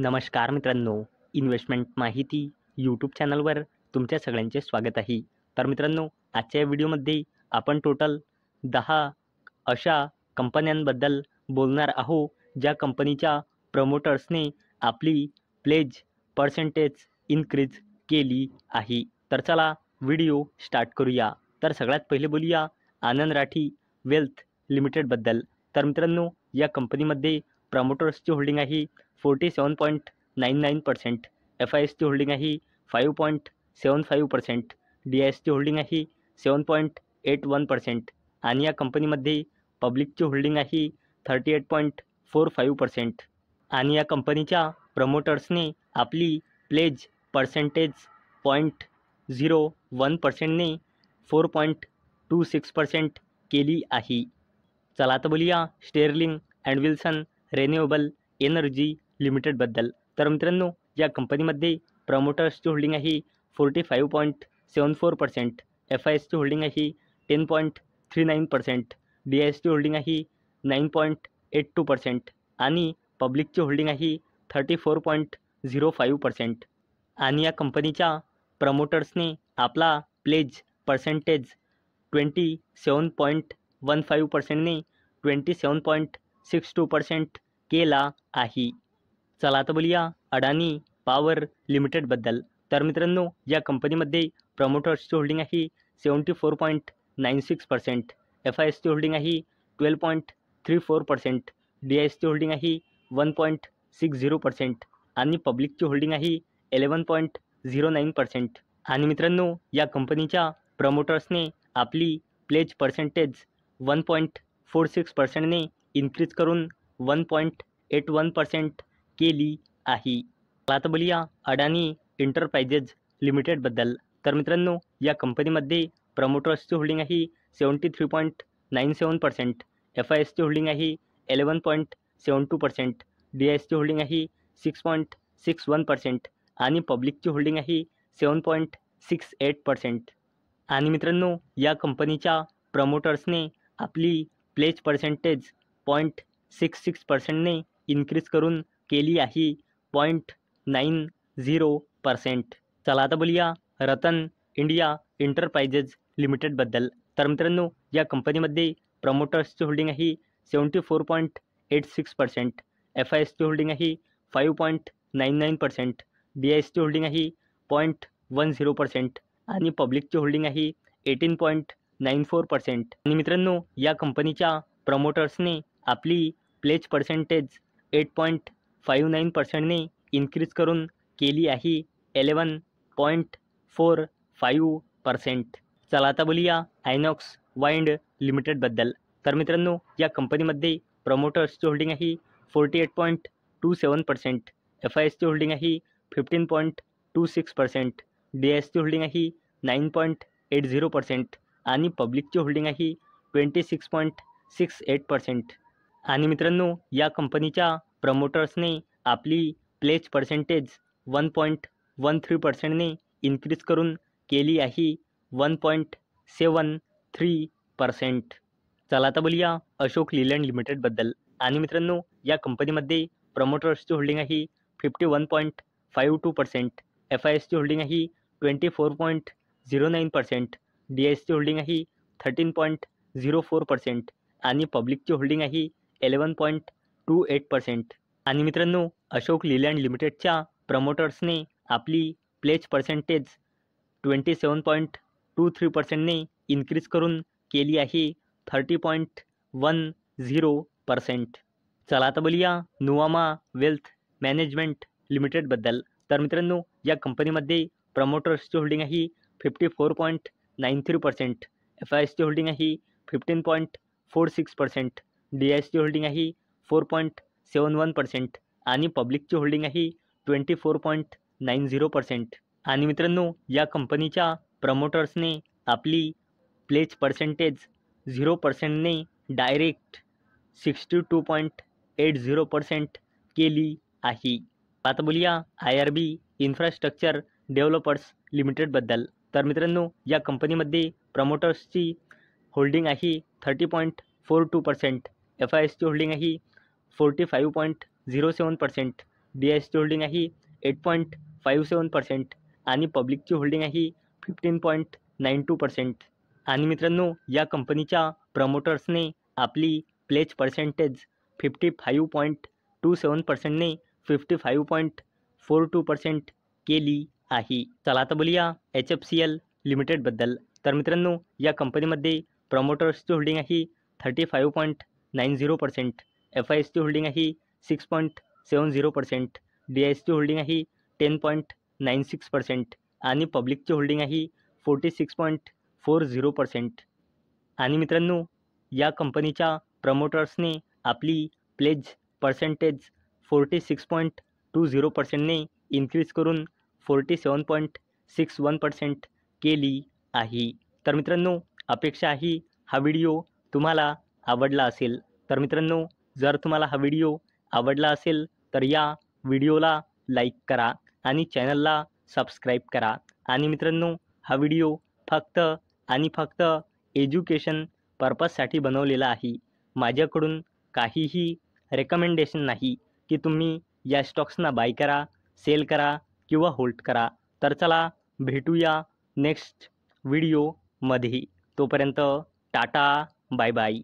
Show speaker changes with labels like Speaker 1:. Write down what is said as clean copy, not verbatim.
Speaker 1: नमस्कार मित्रांनो, इन्व्हेस्टमेंट माहिती यूट्यूब चॅनलवर तुमच्या सगळ्यांचे स्वागत आहे. तर मित्रांनो, आजच्या व्हिडिओमध्ये आपण टोटल 10 अशा कंपन्यांबद्दल बोलणार आहोत, ज्या कंपनीच्या प्रमोटर्सने आपली प्लेज पर्सेंटेज इन्क्रीज केली आहे. तर चला व्हिडिओ स्टार्ट करूया. तर सगळ्यात पहिले बोलूया आनंद राठी वेल्थ लिमिटेडबद्दल. तर मित्रांनो, या कंपनीमध्ये प्रमोटर्सची होल्डिंग आहे 47.99%, FISची होल्डिंग आहे 5.75%, DISची होल्डिंग आहे 7.81% आणि या कंपनीमध्ये पब्लिकची होल्डिंग आहे 38.45% आणि या कंपनीच्या प्रमोटर्सने आपली प्लेज पर्सेंटेज 0.01%ने 4.26% केली आहे. चला आता बोलूया Sterling and Wilson renewable energy लिमिटेडबद्दल. तर मित्रांनो, या कंपनीमध्ये प्रमोटर्सची होल्डिंग आहे 45.74%, FISची होल्डिंग आहे 10.39%, DISची होल्डिंग आहे 9.82% आणि पब्लिकची होल्डिंग आहे 34.05% आणि या कंपनीच्या प्रमोटर्सने आपला प्लेज पर्सेंटेज 27.15%ने 27.62% केला आहे. चला आता बोलूया अडानी पॉवर लिमिटेडबद्दल. तर मित्रांनो, या कंपनीमध्ये प्रमोटर्सची होल्डिंग आहे 74.96%, FISची होल्डिंग आहे 12.34%, DISची होल्डिंग आहे 1.60% आणि पब्लिकची होल्डिंग आहे 11.09%. आणि मित्रांनो, या कंपनीच्या प्रमोटर्सने आपली प्लेज पर्सेंटेज 1.46%ने इन्क्रीज करून 1.81% केली आहे. आता बोलूया अडानी एंटरप्राइजेज लिमिटेडबद्दल. तर मित्रांनो, या कंपनीमध्ये प्रमोटर्सची होल्डिंग आहे 73.97%, FISची होल्डिंग आहे 11.72%, DISची होल्डिंग आहे 6.61% आणि पब्लिकची होल्डिंग आहे 7.68%. आणि मित्रांनो, या कंपनीच्या प्रमोटर्सने आपली प्लेज पर्सेंटेज 0.66%ने इन्क्रीज करून केली आहे 0.90%. चला आता बोलूया रतन इंडिया एंटरप्राइजेज लिमिटेडबद्दल. तर मित्रांनो, या कंपनीमध्ये प्रमोटर्सची होल्डिंग आहे 74.86%, FISची होल्डिंग आहे 5.99%, DISची होल्डिंग आहे 0.10% आणि पब्लिकची होल्डिंग आहे 18.94%. आणि मित्रांनो, या कंपनीच्या प्रमोटर्सने आपली प्लेज पर्सेंटेज 8.59%ने इन्क्रीज करून केली आहे 11.45%. चला आता बोलूया आयनॉक्स वाइंड लिमिटेडबद्दल. तर मित्रांनो, या कंपनीमध्ये प्रमोटर्सची होल्डिंग आहे 48.27%, FISची होल्डिंग आहे 15.26%, DISची होल्डिंग आहे 9.80% आणि पब्लिकची होल्डिंग आहे 26.68%. आणि मित्रांनो, या कंपनीच्या प्रमोटर्सने आपली प्लेज पर्सेंटेज 1.13%ने इन्क्रीज करून केली आहे 1.73%. चला आता बोलूया अशोक लीलँड लिमिटेडबद्दल. आणि मित्रांनो, या कंपनीमध्ये प्रमोटर्सची होल्डिंग आहे 51.52%, FISची होल्डिंग आहे 24.09%, DISची होल्डिंग आहे 13.04% आणि पब्लिकची होल्डिंग आहे 11.28%. आणि मित्रांनो, अशोक लीलँड लिमिटेडच्या प्रमोटर्सने आपली प्लेज पर्सेंटेज 27.23%ने इन्क्रीज करून केली आहे 30.10%. चला आता बोलूया नुवामा वेल्थ मॅनेजमेंट लिमिटेडबद्दल. तर मित्रांनो, या कंपनीमध्ये प्रमोटर्सची होल्डिंग आहे 54.93%, FISची होल्डिंग आहे 15.46%, DISची होल्डिंग आहे 4.71% आणि पब्लिकची होल्डिंग आहे 24.90%. आणि मित्रांनो, या कंपनीच्या प्रमोटर्सने आपली प्लेज पर्सेंटेज 0%ने डायरेक्ट 62.80% केली आहे. आता बोलूया IRB इन्फ्रास्ट्रक्चर डेव्हलपर्स लिमिटेडबद्दल. तर मित्रांनो, या कंपनीमध्ये प्रमोटर्सची होल्डिंग आहे 30.42%, FISची होल्डिंग आहे 45.07%, DISची होल्डिंग आहे 8.57% आणि पब्लिकची होल्डिंग आहे 15.92%. आणि मित्रांनो, या कंपनीच्या प्रमोटर्सने आपली प्लेज पर्सेंटेज 55.27%ने 55.42% केली आहे. चला आता बोलूया HFCL लिमिटेडबद्दल. तर मित्रांनो, या कंपनीमध्ये प्रमोटर्सची होल्डिंग आहे 35.90%, FISची होल्डिंग आहे 6.70%, DISची होल्डिंग आहे 10.96% आणि पब्लिकची होल्डिंग आहे 46.40%. आणि मित्रांनो, या कंपनीच्या प्रमोटर्सने आपली प्लेज पर्सेंटेज 46.20%ने इन्क्रीज करून 47.61% केली आहे. तर मित्रांनो, अपेक्षा आहे हा व्हिडिओ तुम्हाला आवडला असेल. तर मित्रांनो, जर तुम्हाला हा व्हिडिओ आवडला असेल तर या व्हिडिओला लाईक करा आणि चॅनलला सबस्क्राईब करा. आणि मित्रांनो, हा व्हिडिओ फक्त आणि फक्त एज्युकेशन पर्पजसाठी बनवलेला आहे. माझ्याकडून काहीही रेकमेंडेशन नाही की तुम्ही या स्टॉक्सना बाय करा, सेल करा किंवा होल्ड करा. तर चला भेटूया नेक्स्ट व्हिडिओमध्ये. तोपर्यंत टाटा, बाय बाय.